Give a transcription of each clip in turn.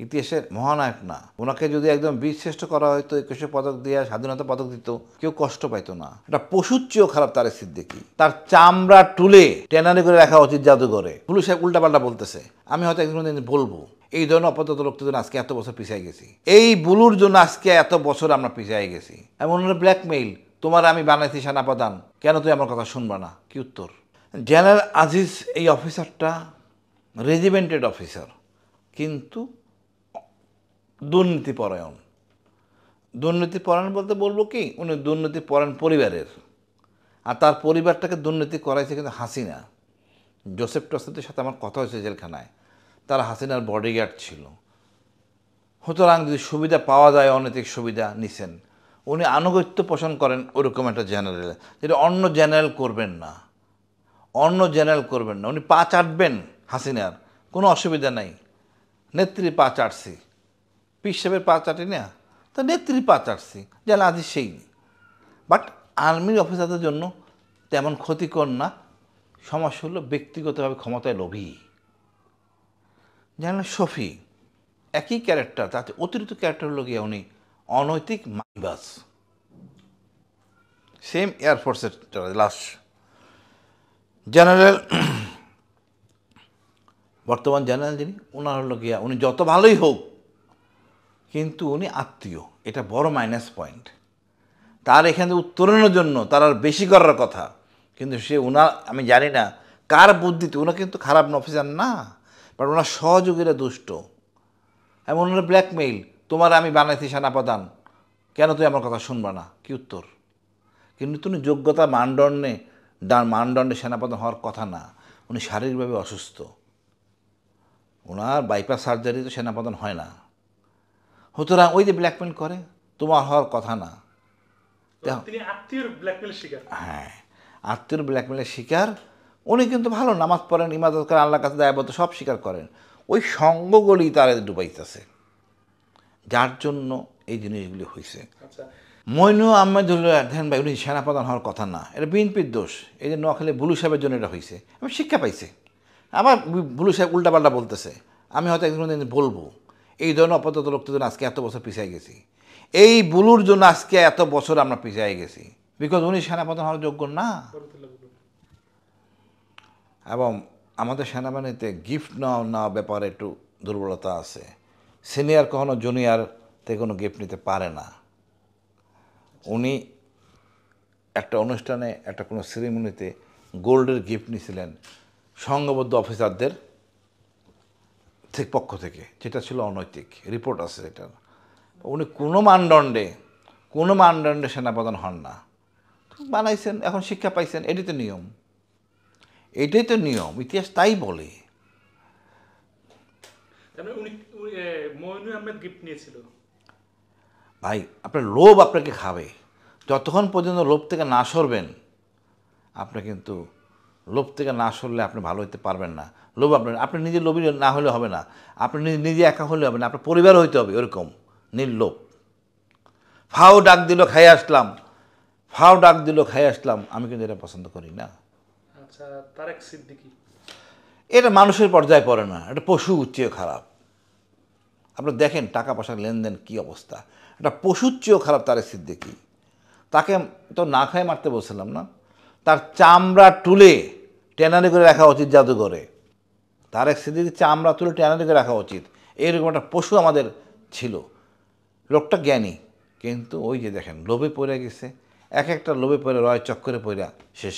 ইতিহাসের মহানায়ক না। ওনাকে যদি একদম বীরশ্রেষ্ঠ করা হয়তো, 21 পদক দিয়ে স্বাধীনতা পদক দিত, কেউ কষ্ট পাইতো না। এটা পশুর চেয়েও খারাপ তারেক সিদ্দিকী। তার চামড়া টুলে টেনারি করে রাখা উচিত জাদুঘরে। পুলিশ উল্টাপাল্টা বলতেছে, আমি হয়তো একদিন বলবো এই ধরনের অপদার্থ লোকদের জন্য আজকে এত বছর পিছিয়ে গেছি, এই বুলুর জন্য আজকে এত বছর আমরা পিছিয়ে গেছি। এমন ব্ল্যাকমেইল, তোমার আমি বানাইছি সেনাপ্রধান, কেন তুই আমার কথা শুনবা না? কি উত্তর? জেনারেল আজিজ এই অফিসারটা রেজিমেন্টেড অফিসার, কিন্তু দুর্নীতিপরায়ণ। দুর্নীতিপরায়ণ বলতে বলবো কি, উনি দুর্নীতিপরায়ণ পরিবারের, আর তার পরিবারটাকে দুর্নীতি করাইছে কিন্তু হাসিনা। জোসেফ টোসেফের সাথে আমার কথা হয়েছে জেলখানায়, তারা হাসিনার বডিগার্ড ছিল। সুতরাং যদি সুবিধা পাওয়া যায়, অনৈতিক সুবিধা নিছেন। উনি আনুগত্য পোষণ করেন ওরকম একটা জেনারেল, যেটা অন্য জেনারেল করবেন না। অন্য জেনারেল করবেন না। উনি পা চাটবেন হাসিনার, কোনো অসুবিধা নাই। নেত্রীর পা চাটছি, পীর সাহেবের পা চাটি না, তা নেত্রীর পা চাটছি, যেন আজি সেই। বাট আর্মির অফিসারদের জন্য তেমন ক্ষতিকর না। সমস্যা হলো ব্যক্তিগতভাবে ক্ষমতায় লোভী। যেন শফি একই ক্যারেক্টার, তাতে অতিরিক্ত ক্যারেক্টার হলো গিয়ে উনি অনৈতিক মাইবাস। সেম এয়ারফোর্সের লাস্ট জেনারেল, বর্তমান জেনারেল যিনি, ওনার হলো গিয়া উনি যত ভালোই হোক, কিন্তু উনি আত্মীয়, এটা বড় মাইনাস পয়েন্ট। তার এখানে উত্তরণের জন্য তার আর বেশি করার কথা, কিন্তু সে ওনার, আমি জানি না কার বুদ্ধিতে, ওনার কিন্তু খারাপ অফিসার না, বাট ওনার সহযোগীরা দুষ্ট। এমন ওনার ব্ল্যাকমেইল, তোমার আমি বানাইছি সেনাপ্রধান, কেন তুই আমার কথা শুনবা না? কি উত্তর? কিন্তু তুমি যোগ্যতা মানদণ্ডে সেনাপ্রধান হওয়ার কথা না। উনি শারীরিকভাবে অসুস্থ, ওনার বাইপাস সার্জারি তো সেনাপ্রধান হয় না। সুতরাং ওই যে ব্ল্যাকমেইল করে, তোমার হওয়ার কথা না। তিনি আত্মীয়র ব্ল্যাকমেইলের শিকার। হ্যাঁ, আত্মীয়র ব্ল্যাকমেইলের শিকার। উনি কিন্তু ভালো নামাজ পড়েন, ইবাদত করেন, আল্লাহর কাছে দায়বদ্ধ, সব স্বীকার করেন। ওই সঙ্গগুলি তারা ডুবাইতেছে, যার জন্য এই জিনিসগুলি হয়েছে। মইনু আহমেদুল্লাহ দেখেন ভাই, উনি সেনাপ্রধান হওয়ার কথা না, এটা বিএনপির দোষ। এই যে নোয়াখালী বুলু সাহেবের জন্য এটা হয়েছে, আমি শিক্ষা পাইছে। আবার বুলু সাহেব উল্টাপাল্টা বলতেছে, আমি হয়তো একদিন বলবো এই ধরনের অপদার্থ লোকদের জন্য আজকে এত বছর পিছিয়ে গেছি, এই বুলুর জন্য আজকে এত বছর আমরা পিছিয়ে গেছি, বিকজ উনি সেনাপ্রধান হওয়ার যোগ্য না। এবং আমাদের সেনাবাহিনীতে গিফট নেওয়া ব্যাপারে একটু দুর্বলতা আছে। সিনিয়র কখনো জুনিয়র থেকে কোনো গিফট নিতে পারে না। উনি একটা অনুষ্ঠানে, একটা কোনো সেরিমনিতে গোল্ডের গিফট নিয়েছিলেন সংঘবদ্ধ অফিসারদের পক্ষ থেকে, যেটা ছিল অনৈতিক, রিপোর্ট আছে এটা। উনি কোনো মানদণ্ডে সেনাপ্রধান হন না, বানাইছেন, এখন শিক্ষা পাইছেন, এটাই তো নিয়ম, ইতিহাস তাই বলে। ভাই, আপনার লোভ আপনাকে খাবে। যতক্ষণ পর্যন্ত লোভ থেকে না সরবেন, আপনি কিন্তু লোভ থেকে না সরলে আপনি ভালো হতে পারবেন না। লোভ আপনি নিজে লোভী না হলে হবে না, আপনি নিজে একা হলে হবে না, আপনার পরিবার হইতে হবে ওরকম নির্লোভ। ফাও ডাক দিল খাই আসলাম, আমি কিন্তু এটা পছন্দ করি না। আচ্ছা, তারেক সিদ্দিকী এটা মানুষের পর্যায়ে পড়ে না, এটা পশু চেয়েও খারাপ। আপনি দেখেন টাকা পয়সার লেনদেন কী অবস্থা, এটা পশুর চেয়েও খারাপ তারেক সিদ্দিকী। তাকে তো না খায় মারতে বলছিলাম না, তার চামড়া তুলে টেনারি করে রাখা উচিত জাদুঘরে। তারেক সিদ্দিকীর চামড়া তুলে টেনারি করে রাখা উচিত। এরকম একটা পশু আমাদের ছিল। লোকটা জ্ঞানী, কিন্তু ওই যে দেখেন লোভে পড়ে গেছে, একটা লোভে পড়ে রয় চক্করে পড়া শেষ,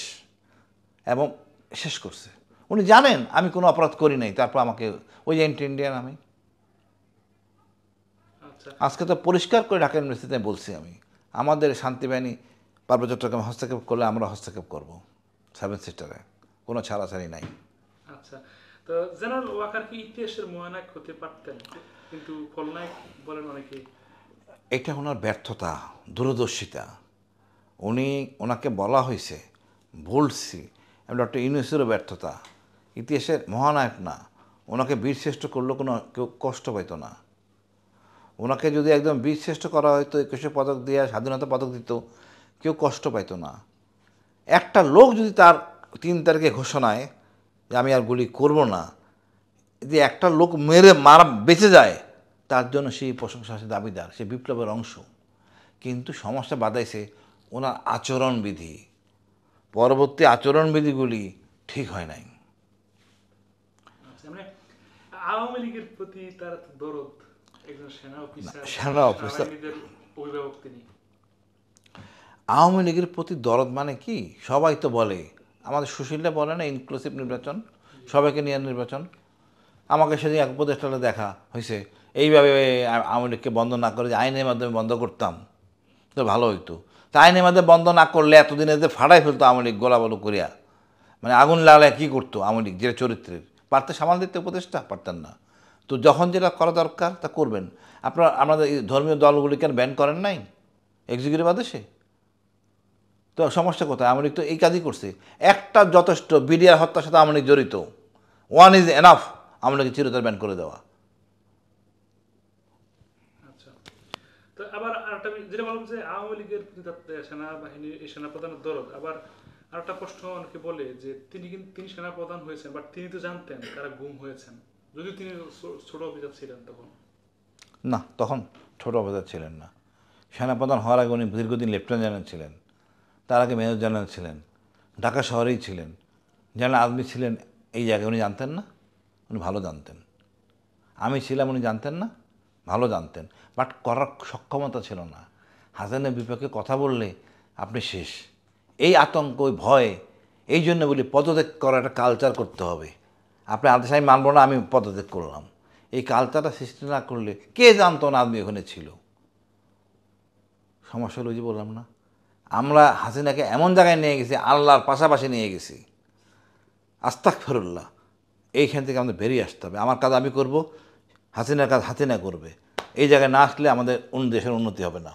এবং শেষ করছে। উনি জানেন আমি কোনো অপরাধ করি নাই, তারপর আমাকে ওই যে ইন্ডিয়ান আমি আজকে তো পরিষ্কার করে ঢাকা ইউনিভার্সিটিতে বলছি, আমি আমাদের শান্তিবাহিনী পার্বত্য চট্টগ্রামে হস্তক্ষেপ করলে আমরা হস্তক্ষেপ করব 7 সিস্টারে, কোনো ছাড়াছাড়ি নাই। আচ্ছা, তো জেনারেল ওয়াকার কি ইতিহাসের মহানায়ক হতে পারতেন, কিন্তু খলনায়ক বলেন অনেকে? এটা ওনার ব্যর্থতা, দূরদর্শিতা। ওনাকে বলা হয়েছে, বলছি, ডক্টর ইউনূসেরও ব্যর্থতা। ইতিহাসের মহানায়ক না, ওনাকে বীরশ্রেষ্ঠ করলেও কেউ কষ্ট পাইত না। ওনাকে যদি একদম বীরশ্রেষ্ঠ করা হয়তো, 21 পদক দিয়ে স্বাধীনতা পদক দিত, কেউ কষ্ট পাইত না। একটা লোক যদি তার 3 তারিখে ঘোষণায় যে আমি আর গুলি করব না, যদি একটা লোক মারা বেঁচে যায়, তার জন্য সেই প্রশংসা সে দাবিদার, সে বিপ্লবের অংশ। কিন্তু সমস্যা বাধাইছে ওনার আচরণবিধি, পরবর্তী আচরণবিধিগুলি ঠিক হয় নাই। আচ্ছা, মানে আওয়ামী লীগের প্রতি তার তো দরদ, একজন সেনা অফিসার, সেনা অফিসার। সেনাবাহিনীদের অভিভাবক তিনি। আওয়ামী লীগের প্রতি দরদ মানে কি? সবাই তো বলে, আমাদের সুশীলরা বলে না ইনক্লুসিভ নির্বাচন, সবাইকে নিয়ে নির্বাচন। আমাকে সেদিন এক উপদেষ্টালে দেখা হয়েছে, এইভাবে আওয়ামী লীগকে বন্ধ না করে যে আইনের মাধ্যমে বন্ধ করতাম তো ভালো হইতো। তা আইনের মাধ্যমে বন্ধ না করলে এতদিনে যে ফাড়াই ফেলতো আওয়ামী লীগ গোলাবালু করিয়া, মানে আগুন লাগালে কী করতো আওয়ামী লীগ, যে চরিত্রের পারতে সামাল দিতে উপদেষ্টা পারতেন না। তো যখন যেটা করা দরকার তা করবেন। আপনারা আমাদের এই ধর্মীয় দলগুলিকে ব্যান করেন নাই এক্সিকিউটিভ আদেশে? তো সমস্যা কোথায়? আওয়ামী লীগ তো এই কাজই করছে, একটা যথেষ্ট। বিডিআর হত্যার সাথে আওয়ামী লীগ জড়িত, ওয়ান ইজ এনাফ আওয়ামী লীগকে চিরতরে ব্যান করে দেওয়া। আচ্ছা, তো আবার আরেকটা যেটা বললাম যে আওয়ামী লীগের প্রতি তার সেনাবাহিনী, এই সেনাপ্রধানের দরদ। আবার আরেকটা প্রশ্ন অনেকে বলে যে তিনি সেনাপ্রধান হয়েছেন, বাট তিনি তো জানতেন কারা গুম হয়েছেন, যদিও তিনি ছোট অফিসার ছিলেন তখন। না, তখন ছোট অফিসার ছিলেন না। সেনাপ্রধান হওয়ার আগে উনি দীর্ঘদিন লেফটেন্যান্ট জেনারেল ছিলেন, তার আগে মেজর জেনারেল ছিলেন, ঢাকা শহরেই ছিলেন, জেনারেল আজমি ছিলেন। এই জায়গায় উনি জানতেন না? উনি ভালো জানতেন। আমি ছিলাম, উনি জানতেন না? ভালো জানতেন, বাট করার সক্ষমতা ছিল না। হাসানের বিপক্ষে কথা বললে আপনি শেষ। এই আতঙ্ক, ওই ভয়, এই জন্য বলি পদত্যাগ করার একটা কালচার করতে হবে। আপনি আদেশ আমি মানব না, আমি পদত্যাগ করলাম, এই কালচারটা সৃষ্টি না করলে কে জানতো না আদমি ওখানে ছিল? সমস্যা হলো, যে বললাম না, আমরা হাসিনাকে এমন জায়গায় নিয়ে গেছি, আল্লাহর পাশাপাশি নিয়ে গেছি। আস্তাগফিরুল্লাহ। এইখান থেকে আমাদের বেরিয়ে আসতে হবে। আমার কাজ আমি করব, হাসিনার কাজ হাসিনা করবে। এই জায়গায় না আসলে আমাদের দেশের উন্নতি হবে না।